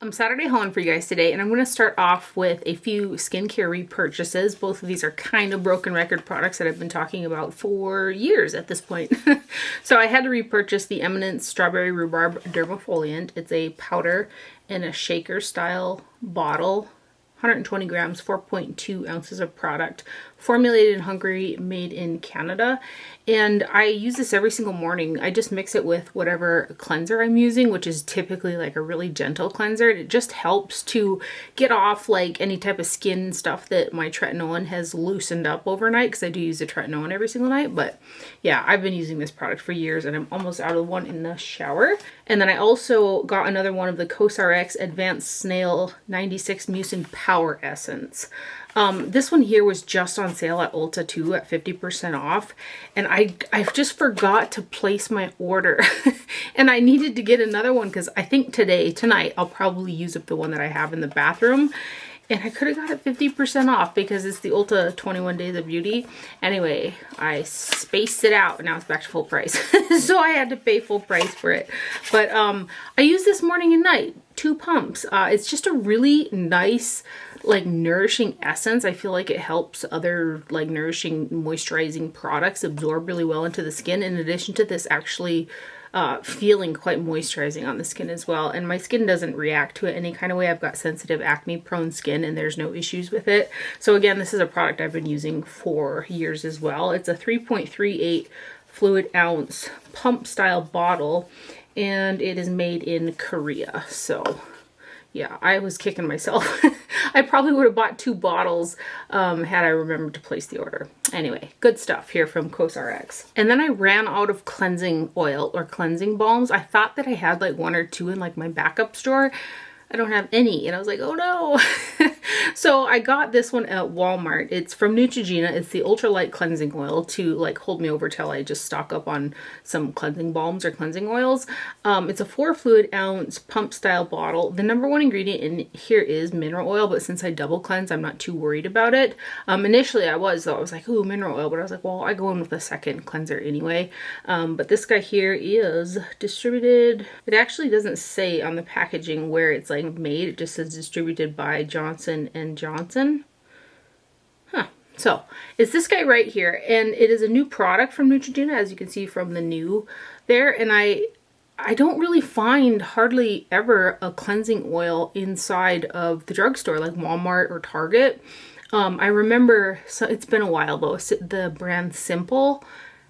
I'm Saturday hauling for you guys today, and I'm going to start off with a few skincare repurchases. Both of these are kind of broken record products that I've been talking about for years at this point. So I had to repurchase the Eminence Strawberry Rhubarb Dermafoliant. It's a powder in a shaker style bottle. 120 grams, 4.2 ounces of product, formulated in Hungary, made in Canada. And I use this every single morning. I just mix it with whatever cleanser I'm using, which is typically like a really gentle cleanser. It just helps to get off like any type of skin stuff that my tretinoin has loosened up overnight, because I do use the tretinoin every single night. But yeah, I've been using this product for years and I'm almost out of one in the shower. And then I also got another one of the CosRx Advanced Snail 96 Mucin Power Essence. This one here was just on sale at Ulta too at 50% off, and I just forgot to place my order and I needed to get another one because I think tonight I'll probably use up the one that I have in the bathroom, and I could have got it 50% off because it's the Ulta 21 Days of Beauty. Anyway, I spaced it out and now it's back to full price. So I had to pay full price for it. But I use this morning and night, 2 pumps. It's just a really nice, like, nourishing essence. I feel like it helps other like nourishing moisturizing products absorb really well into the skin, in addition to this actually feeling quite moisturizing on the skin as well. And my skin doesn't react to it any kind of way. I've got sensitive acne prone skin and there's no issues with it. So again, this is a product I've been using for years as well. It's a 3.38 fluid ounce pump style bottle, and it is made in Korea. So yeah, I was kicking myself. I probably would have bought 2 bottles had I remembered to place the order. Anyway, good stuff here from CosRx. And then I ran out of cleansing oil or cleansing balms. I thought that I had like 1 or 2 in like my backup store. I don't have any, and I was like, oh no. So I got this one at Walmart. It's from Neutrogena. It's the ultralight cleansing oil to like hold me over till I just stock up on some cleansing balms or cleansing oils. It's a 4 fluid ounce pump style bottle. The number 1 ingredient in here is mineral oil, but since I double cleanse, I'm not too worried about it. Initially I was like, ooh, mineral oil, but I was like, well, I go in with a second cleanser anyway. But this guy here is distributed. It actually doesn't say on the packaging where it's like made. It just says distributed by Johnson & Johnson. So it's this guy right here, and it is a new product from Neutrogena, as you can see from the new there. And I don't really find hardly ever a cleansing oil inside of the drugstore like Walmart or Target. I remember, so it's been a while though, the brand Simple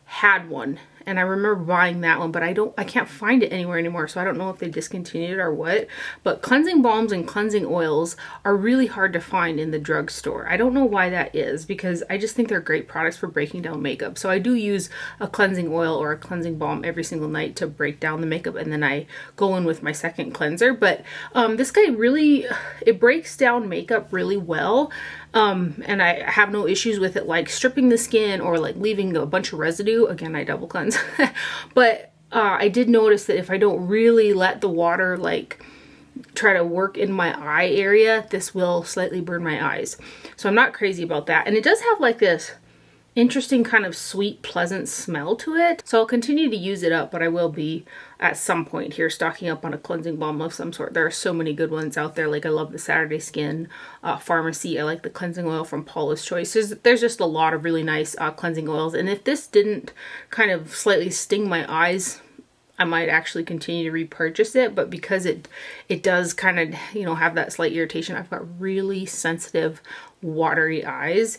had one, and I remember buying that one, but I can't find it anywhere anymore, so I don't know if they discontinued it or what. But cleansing balms and cleansing oils are really hard to find in the drugstore. I don't know why that is, because I just think they're great products for breaking down makeup. So I do use a cleansing oil or a cleansing balm every single night to break down the makeup, and then I go in with my second cleanser. But this guy really, it breaks down makeup really well. And I have no issues with it like stripping the skin or like leaving a bunch of residue. Again, I double cleanse. But I did notice that if I don't really let the water like try to work in my eye area, this will slightly burn my eyes. So I'm not crazy about that. And it does have like this interesting kind of sweet, pleasant smell to it. So I'll continue to use it up, but I will be at some point here stocking up on a cleansing balm of some sort. There are so many good ones out there. Like I love the Saturday Skin Pharmacy. I like the cleansing oil from Paula's Choice. There's just a lot of really nice cleansing oils. And if this didn't kind of slightly sting my eyes, I might actually continue to repurchase it. But because it does kind of, you know, have that slight irritation, I've got really sensitive watery eyes.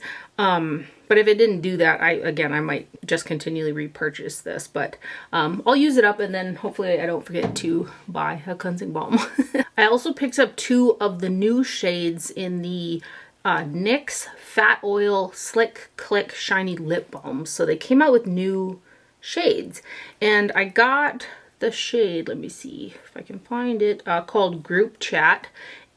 But if it didn't do that, I might just continually repurchase this. But I'll use it up, and then hopefully I don't forget to buy a cleansing balm. I also picked up 2 of the new shades in the NYX Fat Oil Slick Click Shiny Lip Balms. So they came out with new shades, and I got the shade, let me see if I can find it, called Group Chat.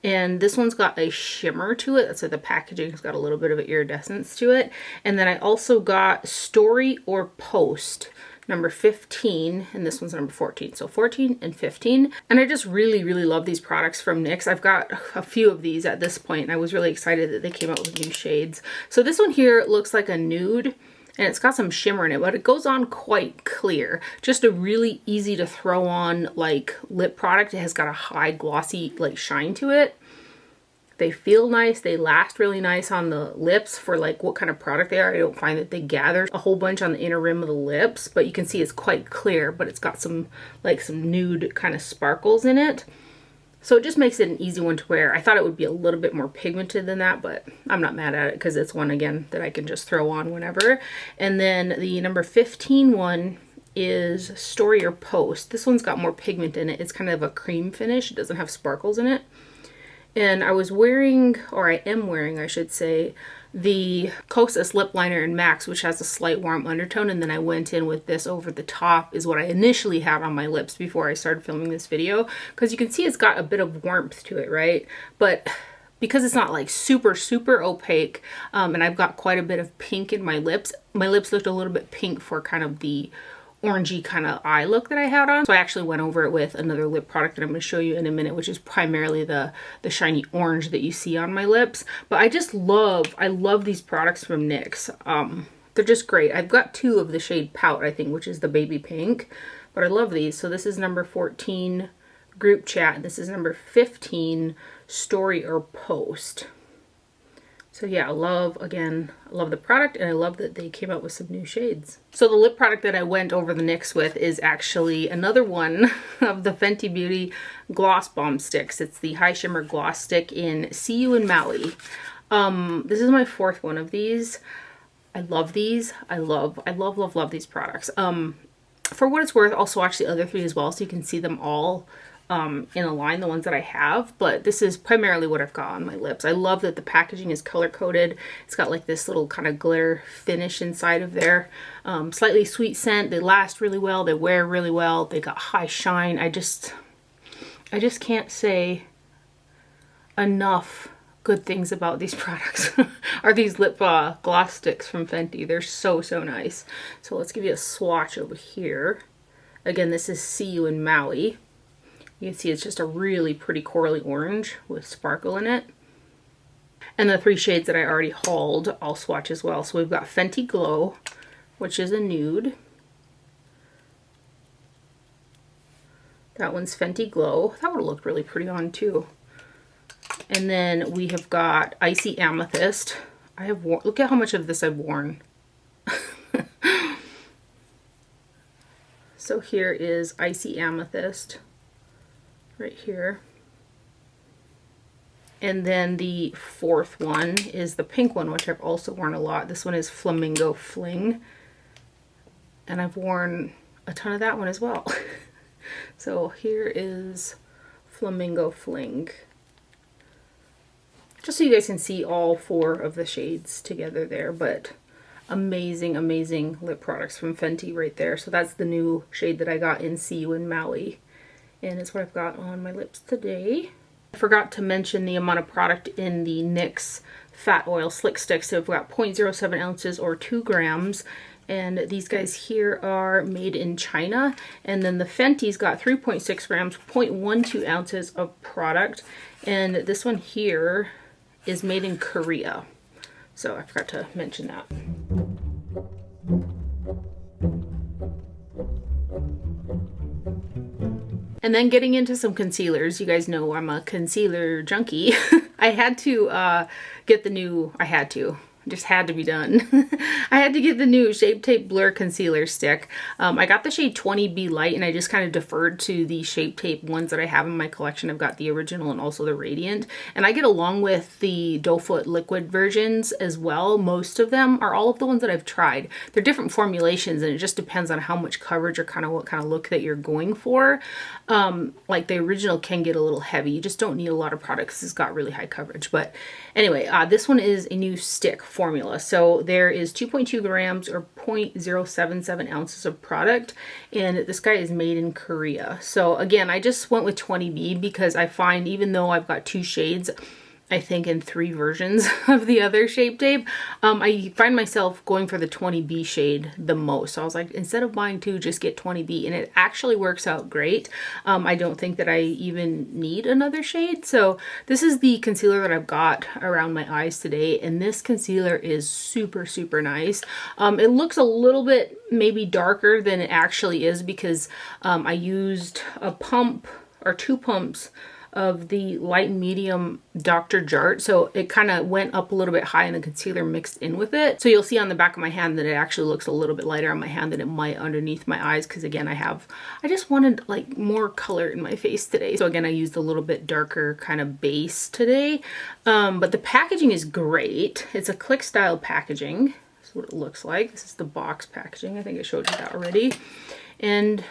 And this one's got a shimmer to it. So the packaging has got a little bit of an iridescence to it. And then I also got Story or Post number 15, and this one's number 14. So 14 and 15. And I just really, really love these products from NYX. I've got a few of these at this point, and I was really excited that they came out with new shades. So this one here looks like a nude. and it's got some shimmer in it, but it goes on quite clear. Just a really easy to throw on like lip product. It has got a high glossy like shine to it. They feel nice. They last really nice on the lips for like what kind of product they are. I don't find that they gather a whole bunch on the inner rim of the lips, but you can see it's quite clear, but it's got some like some nude kind of sparkles in it. So it just makes it an easy one to wear. I thought it would be a little bit more pigmented than that, but I'm not mad at it because it's one, again, that I can just throw on whenever. And then the number 15 one is Story or Post. This one's got more pigment in it. It's kind of a cream finish. It doesn't have sparkles in it. And I was wearing, or I am wearing, I should say, the Kosas lip liner in Max, which has a slight warm undertone, and then I went in with this over the top is what I initially had on my lips before I started filming this video, because you can see it's got a bit of warmth to it, right? But because it's not like super opaque, and I've got quite a bit of pink in my lips looked a little bit pink for kind of the orangey kind of eye look that I had on. So I actually went over it with another lip product that I'm going to show you in a minute, which is primarily the shiny orange that you see on my lips. But I love these products from NYX. They're just great. I've got two of the shade Pout, I think, which is the baby pink, but I love these. So this is number 14, Group Chat. This is number 15, Story or Post. So yeah, I love the product, and I love that they came out with some new shades. So the lip product that I went over the NYX with is actually another one of the Fenty Beauty Gloss Bomb Sticks. It's the High Shimmer Gloss Stick in See You in Maui. This is my fourth one of these. I love these. I love these products. For what it's worth, I'll swatch the other three as well so you can see them all in a line, the ones that I have, but this is primarily what I've got on my lips. I love that the packaging is color coded. It's got like this little kind of glitter finish inside of there. Slightly sweet scent. They last really well. They wear really well. They got high shine. I just can't say enough good things about these products. Are these lip gloss sticks from Fenty. They're so nice. So let's give you a swatch over here. Again, this is See You in Maui. You can see it's just a really pretty corally orange with sparkle in it. And the three shades that I already hauled, I'll swatch as well. So we've got Fenty Glow, which is a nude. That one's Fenty Glow. That would have looked really pretty on too. And then we have got Icy Amethyst. I have worn, look at how much of this I've worn. So here is Icy Amethyst. Right here. And then the fourth one is the pink one, which I've also worn a lot. This one is Flamingo Fling. And I've worn a ton of that one as well. So here is Flamingo Fling. Just so you guys can see all four of the shades together there, but amazing lip products from Fenty right there. So that's the new shade that I got in See You in Maui. And it's what I've got on my lips today. I forgot to mention the amount of product in the NYX Fat Oil Slick Sticks. So I've got 0.07 ounces or 2 grams. And these guys here are made in China. And then the Fenty's got 3.6 grams, 0.12 ounces of product. And this one here is made in Korea. So I forgot to mention that. And then getting into some concealers. You guys know I'm a concealer junkie. I had to get the new, just had to be done. I had to get the new Shape Tape Blur Concealer Stick. I got the shade 20B Light, and I just kind of deferred to the Shape Tape ones that I have in my collection. I've got the original and also the Radiant. And I get along with the Doe Foot liquid versions as well. Most of them are all of the ones that I've tried. They're different formulations, and it just depends on how much coverage or kind of what kind of look that you're going for. Like the original can get a little heavy. You just don't need a lot of product because it's got really high coverage. But anyway, this one is a new stick formula. So there is 2.2 grams or 0.077 ounces of product, and this guy is made in Korea. So again, I just went with 20B because I find even though I've got two shades, I think in 3 versions of the other Shape Tape. I find myself going for the 20B shade the most. So I was like, instead of buying 2, just get 20B, and it actually works out great. I don't think that I even need another shade. So this is the concealer that I've got around my eyes today, and this concealer is super, super nice. It looks a little bit maybe darker than it actually is because I used a pump or 2 pumps of the light medium Dr. Jart, so it kind of went up a little bit high and the concealer mixed in with it. So you'll see on the back of my hand that it actually looks a little bit lighter on my hand than it might underneath my eyes, because again I just wanted like more color in my face today. So again, I used a little bit darker kind of base today, but the packaging is great. It's a click style packaging. This is what it looks like. This is the box packaging. I think I showed you that already. And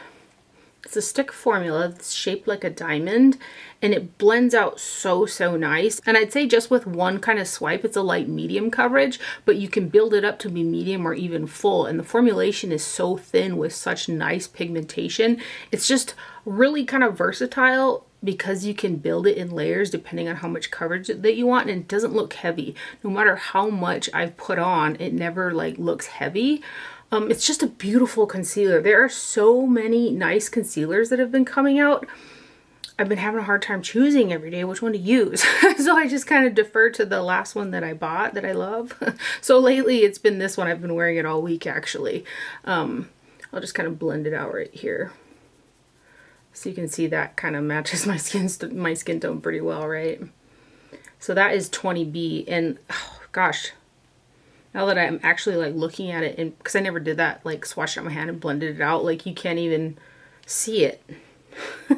it's a stick formula. It's shaped like a diamond, and it blends out so nice. And I'd say just with one kind of swipe, it's a light medium coverage, but you can build it up to be medium or even full. And the formulation is so thin with such nice pigmentation. It's just really kind of versatile because you can build it in layers depending on how much coverage that you want, and it doesn't look heavy. No matter how much I've put on, it never like looks heavy. It's just a beautiful concealer. There are so many nice concealers that have been coming out. I've been having a hard time choosing every day which one to use. So I just kind of defer to the last one that I bought that I love. So lately it's been this one. I've been wearing it all week actually. I'll just kind of blend it out right here. So you can see that kind of matches my skin tone pretty well, right? So that is 20B, and oh gosh, now that I'm actually like looking at it, and because I never did that, like swatched out my hand and blended it out, like you can't even see it.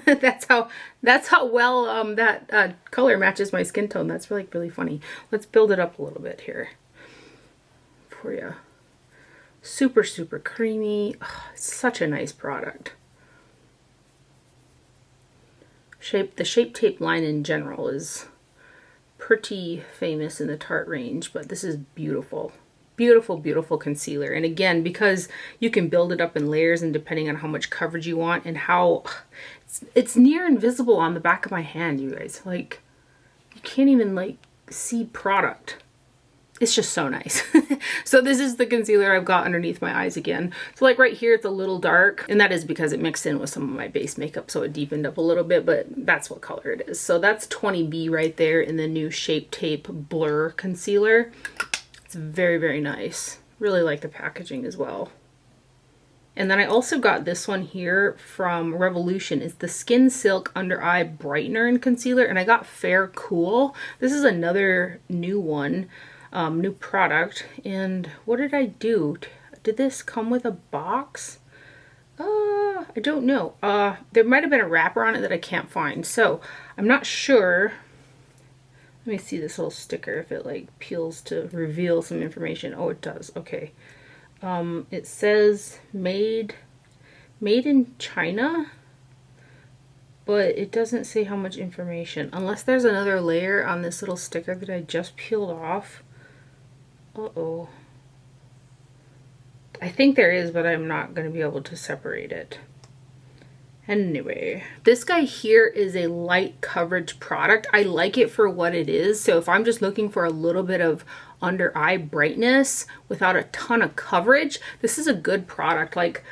that's how well that color matches my skin tone. That's really funny. Let's build it up a little bit here for you. Super creamy. Oh, it's such a nice product. The Shape Tape line in general is pretty famous in the Tarte range, but this is beautiful. Beautiful concealer. And again, because you can build it up in layers, and depending on how much coverage you want, and how it's near invisible on the back of my hand, you guys. Like, you can't even like see product. It's just so nice. So this is the concealer I've got underneath my eyes again. So like right here, it's a little dark, and that is because it mixed in with some of my base makeup, so it deepened up a little bit, but that's what color it is. So that's 20B right there in the new Shape Tape Blur Concealer. It's very nice. Really like the packaging as well. And then I also got this one here from Revolution. It's the Skin Silk Under Eye Brightener and Concealer, and I got Fair Cool. This is another new one. New product. And what did I do? Did this come with a box? I don't know. There might have been a wrapper on it that I can't find, so I'm not sure. Let me see this little sticker if it like peels to reveal some information. Oh, it does. Okay. It says made in China, but it doesn't say how much information, unless there's another layer on this little sticker that I just peeled off. Uh-oh. I think there is, but I'm not going to be able to separate it. Anyway, this guy here is a light coverage product. I like it for what it is. So if I'm just looking for a little bit of under eye brightness without a ton of coverage, this is a good product. Like,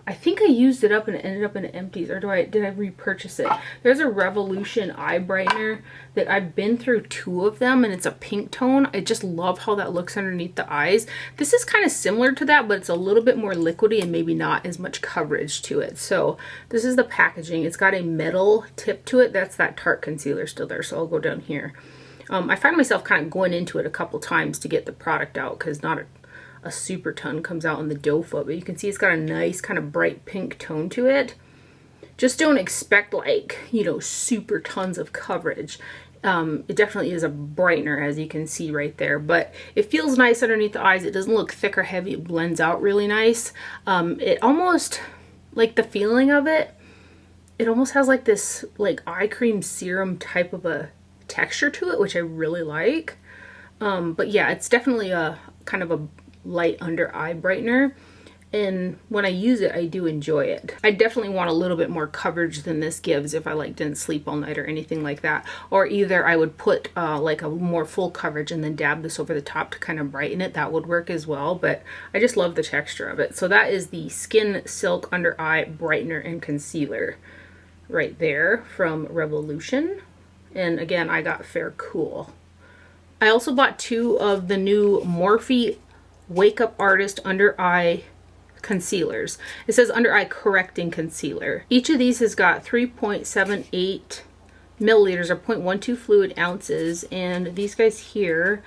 I think I used it up and it ended up in empties, or did I repurchase it? There's a Revolution eye brightener that I've been through 2 of them, and it's a pink tone. I just love how that looks underneath the eyes. This is kind of similar to that, but it's a little bit more liquidy and maybe not as much coverage to it. So this is the packaging. It's got a metal tip to it. That's that Tarte concealer still there, so I'll go down here. I find myself kind of going into it a couple times to get the product out, because not a super ton comes out in the doe foot, but you can see it's got a nice kind of bright pink tone to it. Just don't expect like, you know, super tons of coverage. It definitely is a brightener, as you can see right there, but it feels nice underneath the eyes. It doesn't look thick or heavy. It blends out really nice. It almost, like the feeling of it, it almost has like this like eye cream serum type of a texture to it, which I really like. But yeah, it's definitely a kind of a light under eye brightener, And when I use it, I do enjoy it. I definitely want a little bit more coverage than this gives if I like didn't sleep all night or anything like that. Or either I would put like a more full coverage and then dab this over the top to kind of brighten it. That would work as well, but I just love the texture of it. So that is the Skin Silk Under Eye Brightener and Concealer right there from Revolution. And again, I got Fair Cool. I also bought 2 of the new Morphe Wake Up Artist Under Eye concealers. It says Under Eye Correcting Concealer. Each of these has got 3.78 milliliters or 0.12 fluid ounces, and these guys here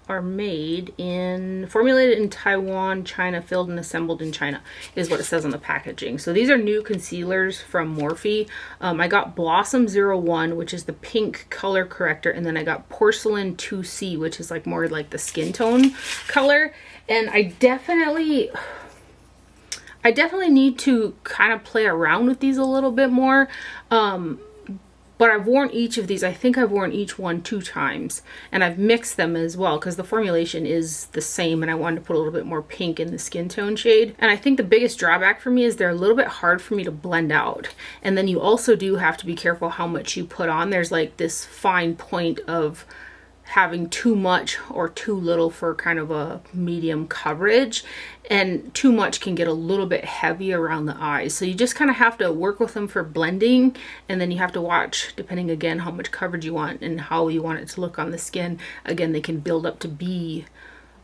are formulated in Taiwan, China, filled and assembled in China, is what it says on the packaging. So these are new concealers from Morphe. I got Blossom 01, which is the pink color corrector, and then I got Porcelain 2C, which is like more like the skin tone color. And I definitely need to kind of play around with these a little bit more. But I've worn each of these. I think I've worn each one 2 times. And I've mixed them as well because the formulation is the same and I wanted to put a little bit more pink in the skin tone shade. And I think the biggest drawback for me is they're a little bit hard for me to blend out. And then you also do have to be careful how much you put on. There's like this fine point of having too much or too little for kind of a medium coverage, and too much can get a little bit heavy around the eyes. So you just kind of have to work with them for blending, and then you have to watch, depending again how much coverage you want and how you want it to look on the skin. Again, they can build up to be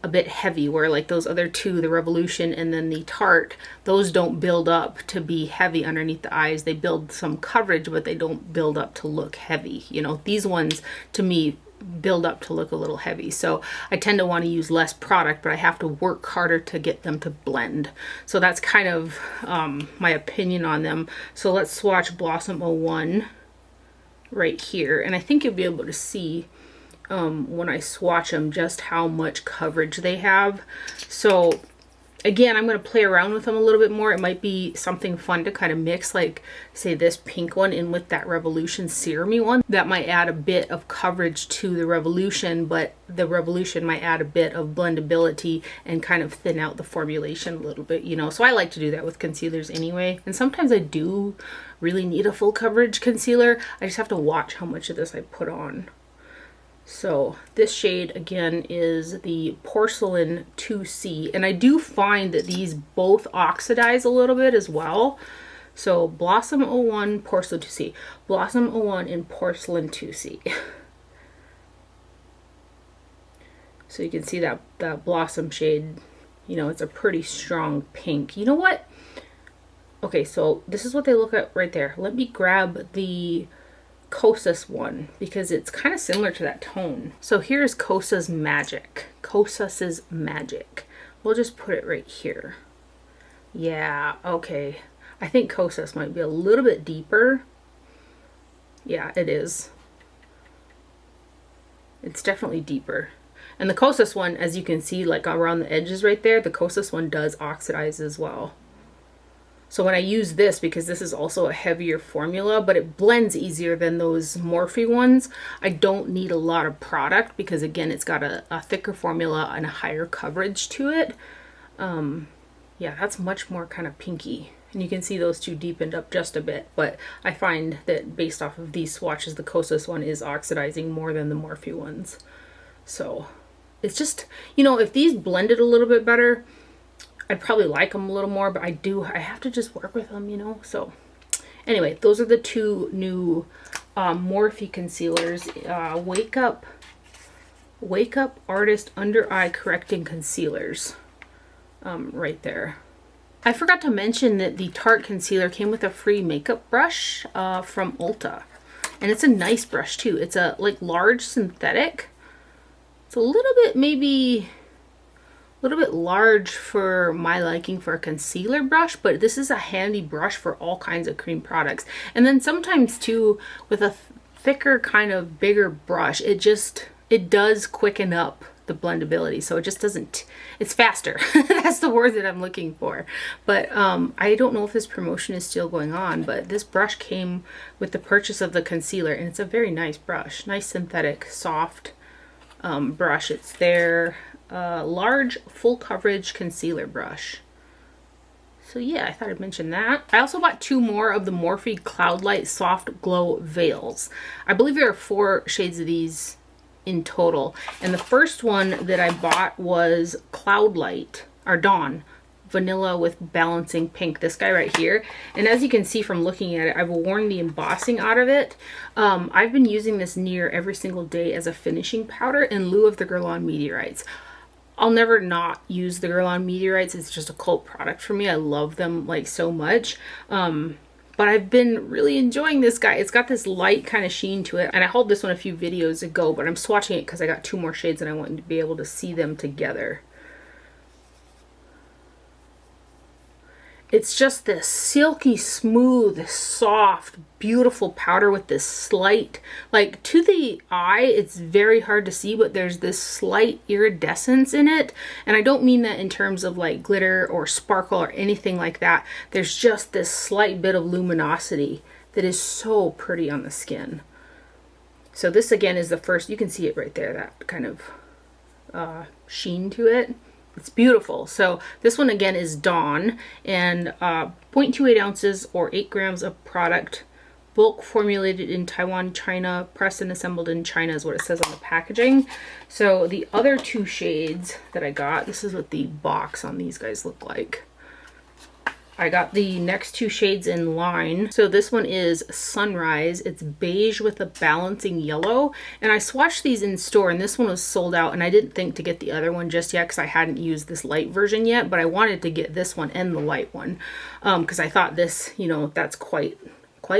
a bit heavy, where like those other 2, the Revolution and then the Tarte, those don't build up to be heavy underneath the eyes. They build some coverage, but they don't build up to look heavy. You know, these ones to me build up to look a little heavy. So I tend to want to use less product, but I have to work harder to get them to blend. So that's kind of my opinion on them. So let's swatch Blossom 01 right here. And I think you'll be able to see when I swatch them just how much coverage they have. So again, I'm going to play around with them a little bit more. It might be something fun to kind of mix, like say this pink one in with that Revolution serum-y one. That might add a bit of coverage to the Revolution, but the Revolution might add a bit of blendability and kind of thin out the formulation a little bit, you know. So I like to do that with concealers anyway. And sometimes I do really need a full coverage concealer. I just have to watch how much of this I put on. So this shade again is the Porcelain 2C, and I do find that these both oxidize a little bit as well. So Blossom 01, Porcelain 2C, Blossom 01 and Porcelain 2C. So you can see that Blossom shade, you know, it's a pretty strong pink. You know what? Okay, so this is what they look at right there. Let me grab the Kosas one because it's kind of similar to that tone. So here's Kosas Magic. Kosas's Magic. We'll just put it right here. Yeah, okay. I think Kosas might be a little bit deeper. Yeah, it is. It's definitely deeper. And the Kosas one, as you can see, like around the edges right there, the Kosas one does oxidize as well. So when I use this, because this is also a heavier formula, but it blends easier than those Morphe ones, I don't need a lot of product because again, it's got a thicker formula and a higher coverage to it. Yeah, that's much more kind of pinky. And you can see those 2 deepened up just a bit, but I find that based off of these swatches, the Kosas one is oxidizing more than the Morphe ones. So it's just, you know, if these blended a little bit better, I'd probably like them a little more, but I have to just work with them, you know. So anyway, those are the 2 new Morphe concealers. Wake Up Artist Under Eye Correcting Concealers right there. I forgot to mention that the Tarte concealer came with a free makeup brush from Ulta, and it's a nice brush too. It's a like large synthetic. It's a little bit maybe a little bit large for my liking for a concealer brush, but this is a handy brush for all kinds of cream products. And then sometimes too, with a thicker kind of bigger brush, it does quicken up the blendability, so it just doesn't, it's faster. That's the word that I'm looking for. But I don't know if this promotion is still going on, but this brush came with the purchase of the concealer, and it's a very nice brush, nice synthetic soft brush. It's their large full coverage concealer brush So yeah, I thought I'd mention that. I also bought 2 more of the Morphe Cloudlight Soft Glow Veils. I believe there are 4 shades of these in total. And the first one that I bought was Cloudlight, or Dawn, Vanilla with Balancing Pink, this guy right here. And as you can see from looking at it, I've worn the embossing out of it. I've been using this near every single day as a finishing powder in lieu of the Guerlain Meteorites. I'll never not use the Guerlain Meteorites. It's just a cult product for me. I love them like so much. But I've been really enjoying this guy. It's got this light kind of sheen to it. And I hauled this one a few videos ago, but I'm swatching it because I got 2 more shades and I wanted to be able to see them together. It's just this silky smooth, soft, beautiful powder with this slight, like to the eye, it's very hard to see, but there's this slight iridescence in it. And I don't mean that in terms of like glitter or sparkle or anything like that. There's just this slight bit of luminosity that is so pretty on the skin. So this again is the first, you can see it right there, that kind of sheen to it. It's beautiful. So this one again is Dawn, and 0.28 ounces or 8 grams of product, bulk formulated in Taiwan, China, pressed and assembled in China is what it says on the packaging. So the other 2 shades that I got, this is what the box on these guys look like. I got the next 2 shades in line. So this one is Sunrise. It's beige with a balancing yellow. And I swatched these in store and this one was sold out, and I didn't think to get the other one just yet because I hadn't used this light version yet, but I wanted to get this one and the light one because I thought this, you know, that's quite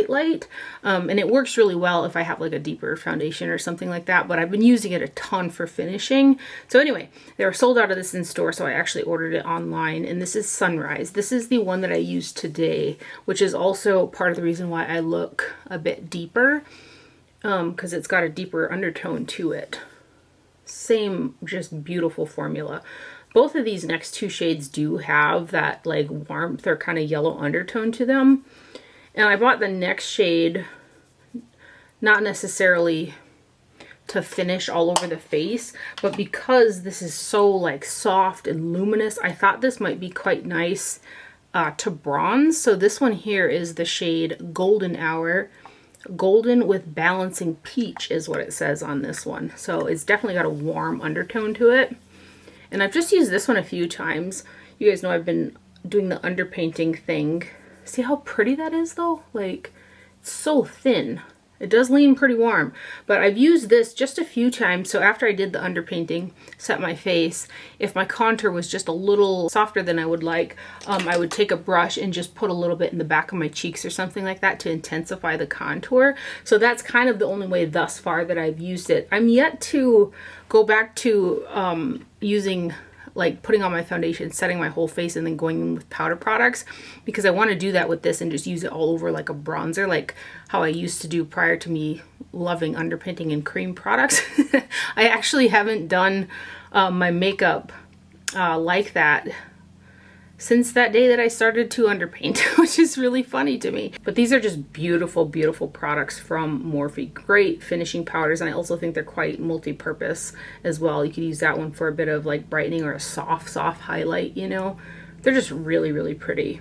light, and it works really well if I have like a deeper foundation or something like that, but I've been using it a ton for finishing. So anyway, they were sold out of this in store, so I actually ordered it online, and this is Sunrise. This is the one that I used today, which is also part of the reason why I look a bit deeper, because it's got a deeper undertone to it. Same, just beautiful formula. Both of these next 2 shades do have that like warmth or kind of yellow undertone to them. And I bought the next shade, not necessarily to finish all over the face, but because this is so like soft and luminous, I thought this might be quite nice to bronze. So this one here is the shade Golden Hour. Golden with Balancing Peach is what it says on this one. So it's definitely got a warm undertone to it. And I've just used this one a few times. You guys know I've been doing the underpainting thing. See how pretty that is though? Like, it's so thin. It does lean pretty warm, but I've used this just a few times. So after I did the underpainting, set my face, if my contour was just a little softer than I would like, I would take a brush and just put a little bit in the back of my cheeks or something like that to intensify the contour. So that's kind of the only way thus far that I've used it. I'm yet to go back to using, like putting on my foundation, setting my whole face, and then going in with powder products, because I want to do that with this and just use it all over like a bronzer, like how I used to do prior to me loving underpainting and cream products. I actually haven't done my makeup like that since that day that I started to underpaint, which is really funny to me. But these are just beautiful, beautiful products from Morphe. Great finishing powders, and I also think they're quite multi-purpose as well. You could use that one for a bit of like brightening or a soft highlight, you know. They're just really, really pretty.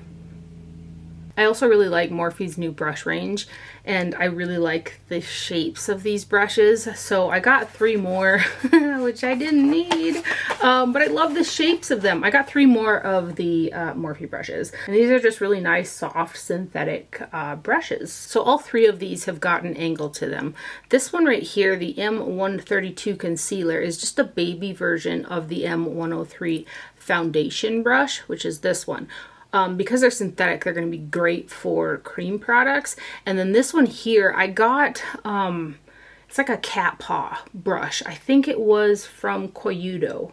I also really like Morphe's new brush range, and I really like the shapes of these brushes. So I got 3 more, which I didn't need, but I love the shapes of them. I got 3 more of the Morphe brushes, and these are just really nice, soft, synthetic brushes. So all 3 of these have got an angle to them. This one right here, the M132 concealer, is just a baby version of the M103 foundation brush, which is this one. Because they're synthetic, they're going to be great for cream products. And then this one here, I got, it's like a cat paw brush. I think it was from Clionadh.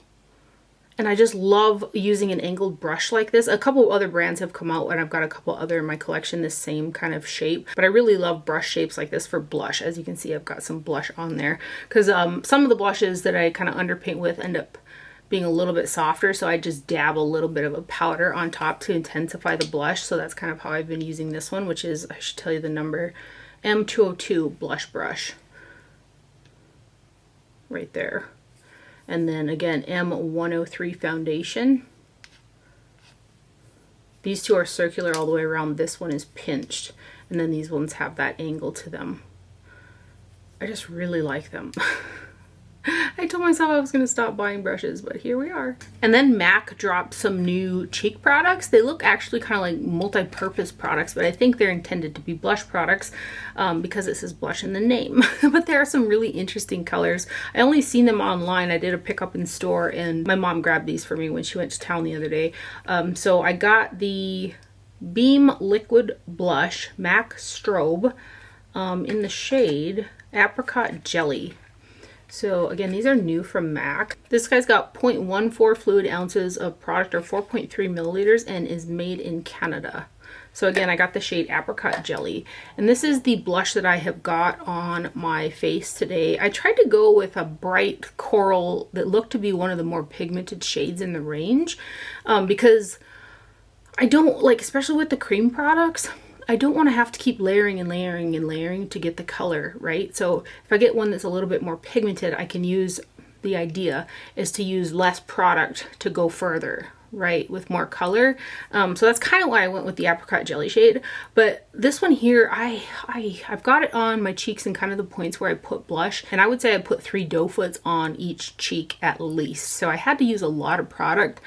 And I just love using an angled brush like this. A couple other brands have come out, and I've got a couple other in my collection, this same kind of shape. But I really love brush shapes like this for blush. As you can see, I've got some blush on there. Because some of the blushes that I kind of underpaint with end up being a little bit softer, so I just dab a little bit of a powder on top to intensify the blush. So that's kind of how I've been using this one, which is, I should tell you the number, M202 blush brush. Right there. And then again, M103 foundation. These two are circular all the way around. This one is pinched, and then these ones have that angle to them. I just really like them. I told myself I was going to stop buying brushes, but here we are. And then MAC dropped some new cheek products. They look actually kind of like multi-purpose products, but I think they're intended to be blush products because it says blush in the name. But there are some really interesting colors. I only seen them online. I did a pickup in store, and my mom grabbed these for me when she went to town the other day. So I got the Beam Liquid Blush MAC Strobe in the shade Apricot Jelly. So again, these are new from MAC. This guy's got 0.14 fluid ounces of product, or 4.3 milliliters, and is made in Canada. So again, I got the shade Apricot Jelly. And this is the blush that I have got on my face today. I tried to go with a bright coral that looked to be one of the more pigmented shades in the range because I don't like, especially with the cream products, I don't want to have to keep layering and layering and layering to get the color, right? So if I get one that's a little bit more pigmented, I can use, the idea is to use less product to go further, right, with more color. So that's kind of why I went with the Apricot Jelly shade. But this one here, I've got it on my cheeks and kind of the points where I put blush, and I would say I put 3 doe foots on each cheek at least. So I had to use a lot of product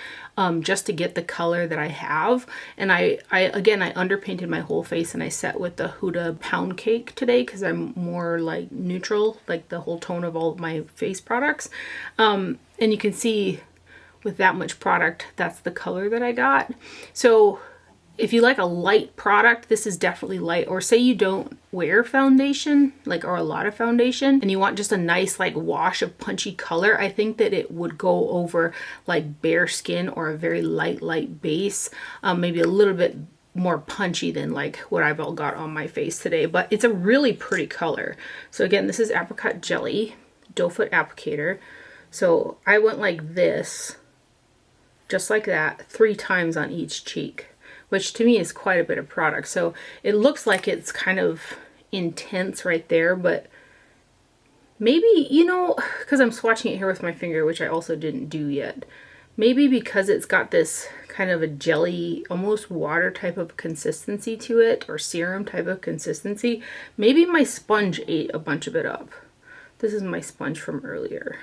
just to get the color that I have. And I underpainted my whole face, and I set with the Huda Pound Cake today because I'm more like neutral, like the whole tone of all of my face products. And you can see with that much product, that's the color that I got. So if you like a light product, this is definitely light. Or say you don't wear foundation, like, or a lot of foundation, and you want just a nice like wash of punchy color, I think that it would go over like bare skin or a very light base, maybe a little bit more punchy than like what I've all got on my face today. But it's a really pretty color. So again, this is Apricot Jelly doe foot applicator. So I went like this, just like that, 3 times on each cheek, which to me is quite a bit of product. So it looks like it's kind of intense right there, but maybe, you know, because I'm swatching it here with my finger, which I also didn't do yet, maybe because it's got this kind of a jelly, almost water type of consistency to it, or serum type of consistency, maybe my sponge ate a bunch of it up. This is my sponge from earlier.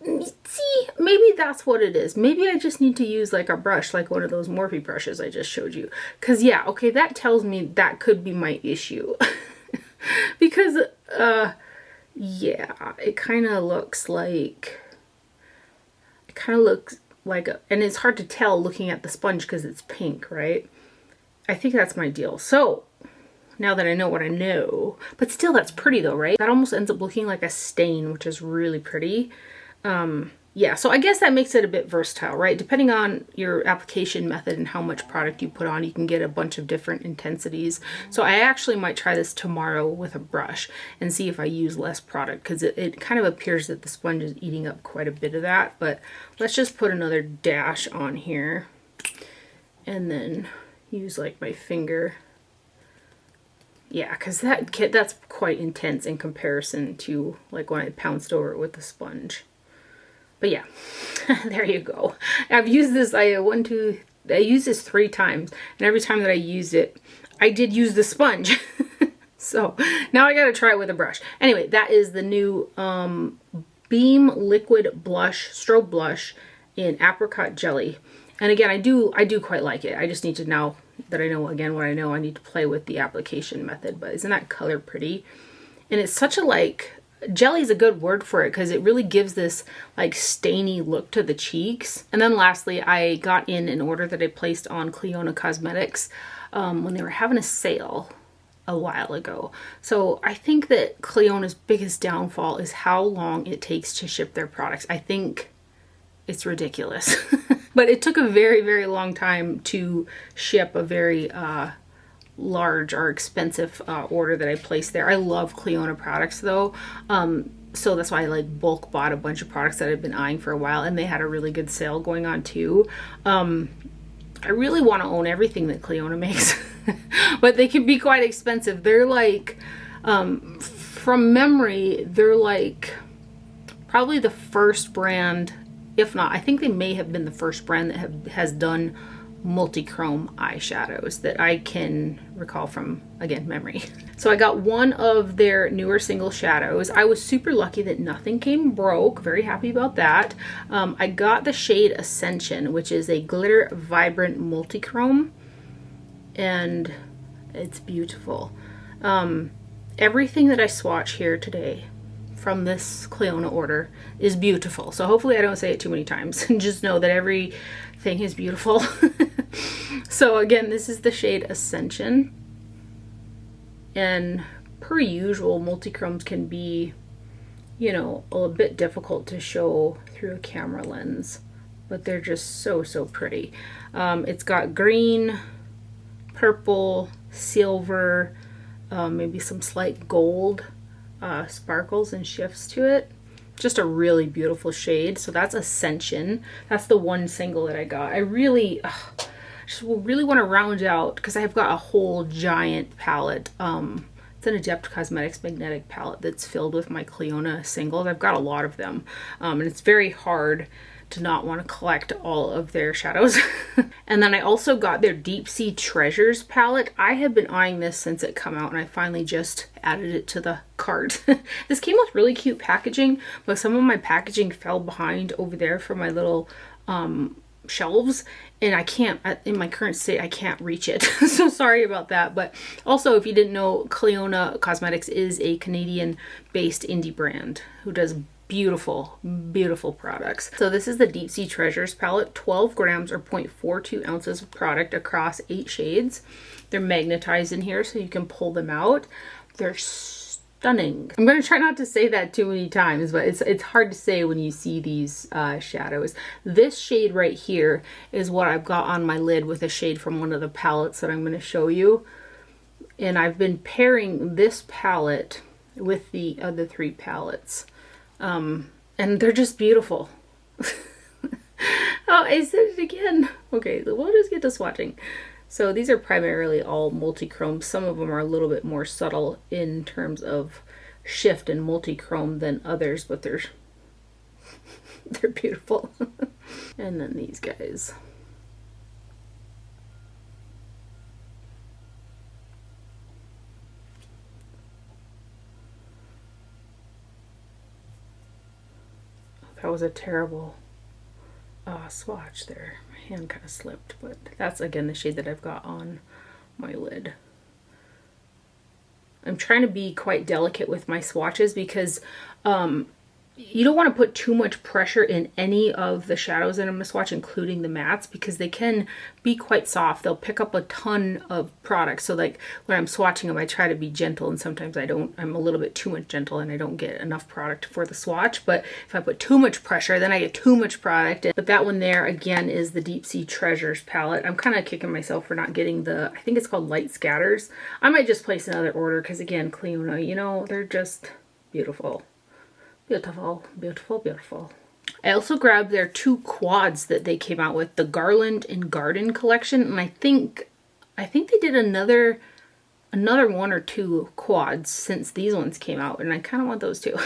See, maybe that's what it is. Maybe I just need to use like a brush, like one of those Morphe brushes I just showed you. Because yeah, okay, that tells me that could be my issue. Because, yeah, it kind of looks like, and it's hard to tell looking at the sponge because it's pink, right? I think that's my deal. So, now that I know what I know, but still that's pretty though, right? That almost ends up looking like a stain, which is really pretty. Yeah, so I guess that makes it a bit versatile, right? Depending on your application method and how much product you put on, you can get a bunch of different intensities. So I actually might try this tomorrow with a brush and see if I use less product, because it kind of appears that the sponge is eating up quite a bit of that. But let's just put another dash on here and then use like my finger. Yeah, because that's quite intense in comparison to like when I pounced over it with the sponge. But yeah, there you go. I've used this, I used this 3 times, and every time that I used it, I did use the sponge. So now I gotta try it with a brush. Anyway, that is the new Beam Liquid Blush, Strobe Blush in Apricot Jelly. And again, I do quite like it. I just need to, now that I know again what I know, I need to play with the application method. But isn't that color pretty? And it's such a like, jelly is a good word for it because it really gives this like stainy look to the cheeks. And then lastly, I got in an order that I placed on Clionah Cosmetics when they were having a sale a while ago. So I think that Clionah's biggest downfall is how long it takes to ship their products. I think it's ridiculous. But it took a very, very long time to ship a very large or expensive order that I placed there. I love Clionah products though. So that's why I like bulk bought a bunch of products that I've been eyeing for a while, and they had a really good sale going on too. I really want to own everything that Clionah makes, but they can be quite expensive. They're like, from memory, they're like probably the first brand, if not, I think they may have been the first brand that has done multi-chrome eyeshadows that I can recall from, again, memory. So I got one of their newer single shadows. I was super lucky that nothing came broke. Very happy about that. I got the shade Ascension, which is a glitter vibrant multi-chrome, and it's beautiful. Everything that I swatch here today from this Clionah order is beautiful. So hopefully I don't say it too many times, and just know that everything is beautiful. So again, this is the shade Ascension, and per usual, multi-chromes can be, you know, a bit difficult to show through a camera lens, but they're just so pretty. It's got green, purple, silver, maybe some slight gold sparkles and shifts to it. Just a really beautiful shade. So that's Ascension. That's the one single that I got. I really just really want to round out, because I've got a whole giant palette. It's an Adept Cosmetics magnetic palette that's filled with my Clionah singles. I've got a lot of them, and it's very hard to not want to collect all of their shadows. And then I also got their Deep Sea Treasures palette. I have been eyeing this since it came out, and I finally just added it to the cart. This came with really cute packaging, but some of my packaging fell behind over there for my little shelves, and I can't, in my current state, I can't reach it. So sorry about that. But also, if you didn't know, Clionah Cosmetics is a Canadian based indie brand who does beautiful products. So this is the Deep Sea Treasures palette, 12 grams or 0.42 ounces of product across 8 shades. They're magnetized in here so you can pull them out. They're stunning. I'm going to try not to say that too many times, but it's hard to say when you see these shadows. This shade right here is what I've got on my lid with a shade from one of the palettes that I'm going to show you. And I've been pairing this palette with the other 3 palettes. And they're just beautiful. Oh, I said it again. Okay, so we'll just get to swatching. So these are primarily all multi-chrome. Some of them are a little bit more subtle in terms of shift and multi-chrome than others, but they're beautiful. And then these guys. That was a terrible swatch there. My hand kind of slipped, but that's again the shade that I've got on my lid. I'm trying to be quite delicate with my swatches because you don't want to put too much pressure in any of the shadows that I'm going to swatch, including the mattes, because they can be quite soft. They'll pick up a ton of product. So like when I'm swatching them, I try to be gentle, and sometimes I don't. I'm a little bit too much gentle and I don't get enough product for the swatch. But if I put too much pressure, then I get too much product. But that one there again is the Deep Sea Treasures palette. I'm kind of kicking myself for not getting the, I think it's called Light Scatters. I might just place another order because again, Clionah, you know, they're just beautiful. Beautiful, beautiful, beautiful. I also grabbed their 2 quads that they came out with, the Garland and Garden collection, and I think they did another 1 or 2 quads since these ones came out, and I kind of want those too.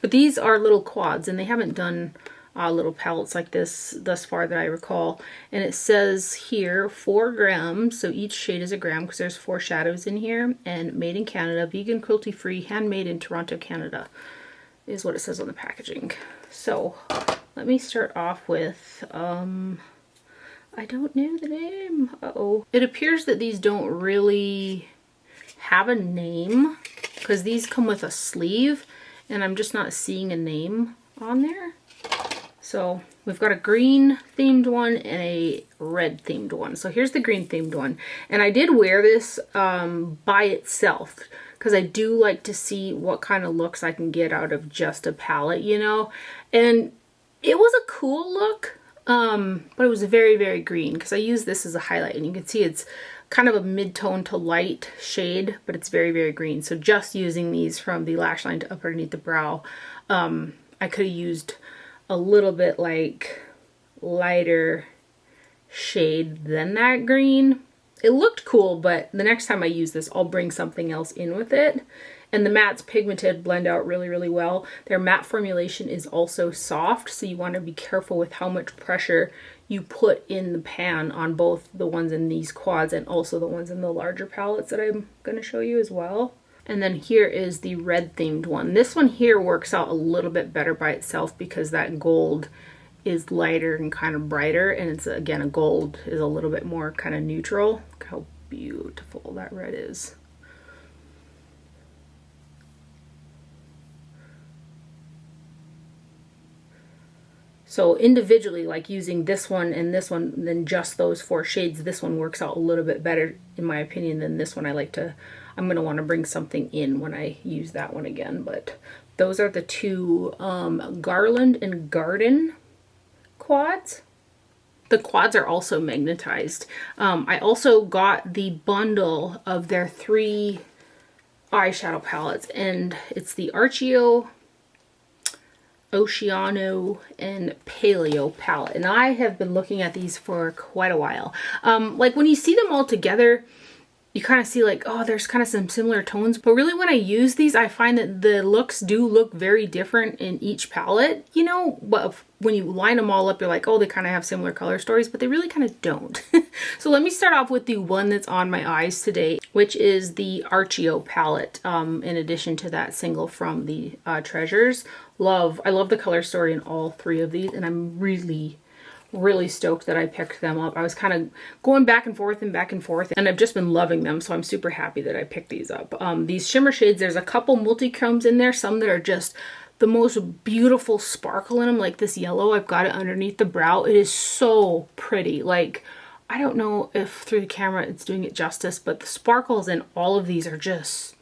But these are little quads, and they haven't done little palettes like this thus far that I recall. And it says here 4 grams, so each shade is a gram because there's 4 shadows in here, and made in Canada, vegan, cruelty free, handmade in Toronto, Canada, is what it says on the packaging. So let me start off with, I don't know the name. Uh-oh. It appears that these don't really have a name because these come with a sleeve and I'm just not seeing a name on there. So we've got a green themed one and a red themed one. So here's the green themed one. And I did wear this by itself, because I do like to see what kind of looks I can get out of just a palette, you know. And it was a cool look, but it was very, very green because I use this as a highlight, and you can see it's kind of a mid-tone to light shade, but it's very, very green. So just using these from the lash line to up underneath the brow, I could have used a little bit like lighter shade than that green. It looked cool, but the next time I use this, I'll bring something else in with it. And the mattes pigmented blend out really, really well. Their matte formulation is also soft, so you want to be careful with how much pressure you put in the pan on both the ones in these quads and also the ones in the larger palettes that I'm going to show you as well. And then here is the red themed one. This one here works out a little bit better by itself because that gold is lighter and kind of brighter, and it's, again, a gold is a little bit more kind of neutral. Look how beautiful that red is. So individually, like using this one and this one, then just those 4 shades, this one works out a little bit better, in my opinion, than this one. I'm going to want to bring something in when I use that one again. But those are the 2 Garland and Garden quads. The quads are also magnetized. I also got the bundle of their 3 eyeshadow palettes, and it's the Archeo, Oceano, and Paleo palette, and I have been looking at these for quite a while. Like when you see them all together, you kind of see like, oh, there's kind of some similar tones, but really when I use these, I find that the looks do look very different in each palette, you know, but when you line them all up, you're like, oh, they kind of have similar color stories, but they really kind of don't. So let me start off with the one that's on my eyes today, which is the Archeo palette, in addition to that single from the Treasures. I love the color story in all 3 of these, and I'm really stoked that I picked them up. I was kind of going back and forth, and I've just been loving them, so I'm super happy that I picked these up. These shimmer shades, there's a couple multi-chromes in there, some that are just the most beautiful sparkle in them, like this yellow. I've got it underneath the brow. It is so pretty. Like, I don't know if through the camera it's doing it justice, but the sparkles in all of these are just,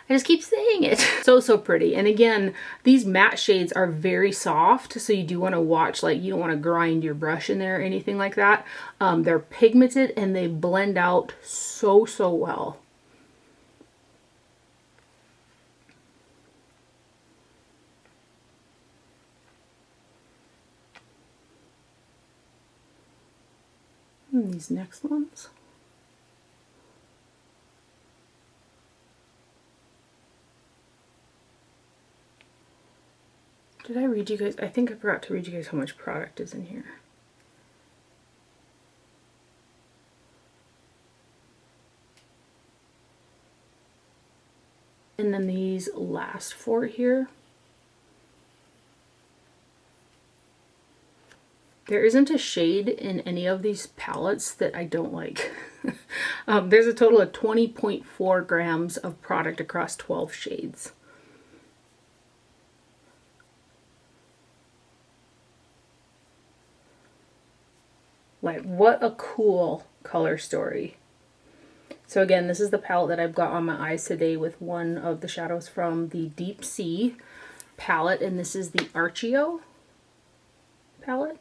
I just keep saying it. So pretty. And again, these matte shades are very soft, so you do want to watch, like you don't want to grind your brush in there or anything like that. They're pigmented and they blend out so well. And these next ones. Did I read you guys? I think I forgot to read you guys how much product is in here. And then these last 4 here. There isn't a shade in any of these palettes that I don't like. There's a total of 20.4 grams of product across 12 shades. Like, what a cool color story. So again, this is the palette that I've got on my eyes today with one of the shadows from the Deep Sea palette, and this is the Archeo palette.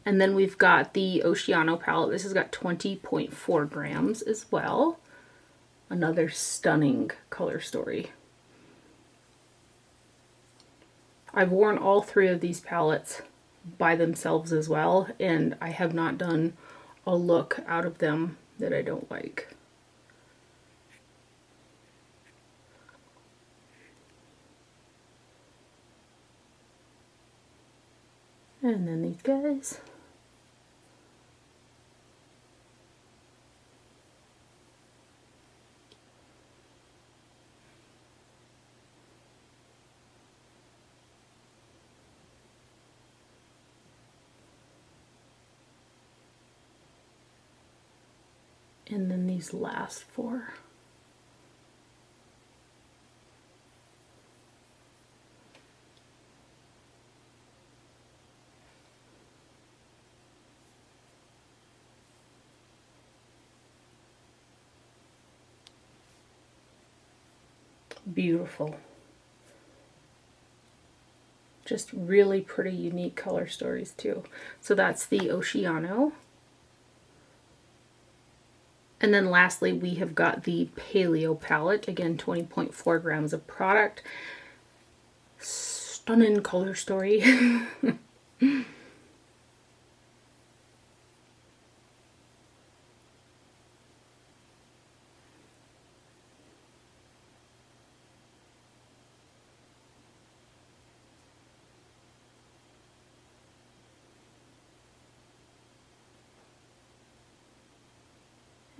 And then we've got the Oceano palette. This has got 20.4 grams as well. Another stunning color story. I've worn all 3 of these palettes by themselves as well, and I have not done a look out of them that I don't like. And then these guys. And then these last 4. Beautiful. Just really pretty, unique color stories too. So that's the Oceano. And then lastly, we have got the Paleo palette. Again, 20.4 grams of product. Stunning color story.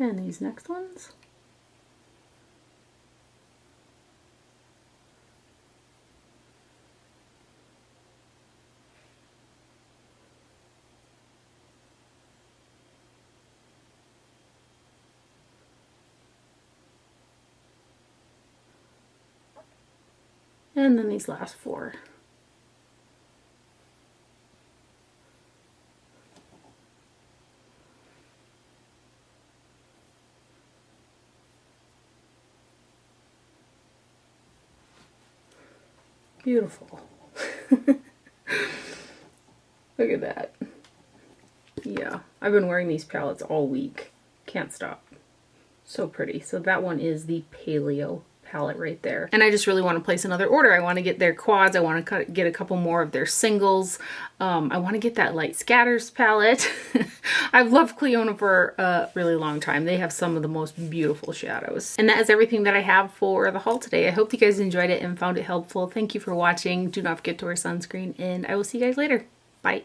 And these next ones. And then these last 4. Beautiful. Look at that. Yeah, I've been wearing these palettes all week. Can't stop. So pretty. So that one is the Paleo palette right there. And I just really want to place another order. I want to get their quads. I want to get a couple more of their singles. I want to get that Light Scatters palette. I've loved Clionah for a really long time. They have some of the most beautiful shadows. And that is everything that I have for the haul today. I hope you guys enjoyed it and found it helpful. Thank you for watching. Do not forget to wear sunscreen, and I will see you guys later. Bye.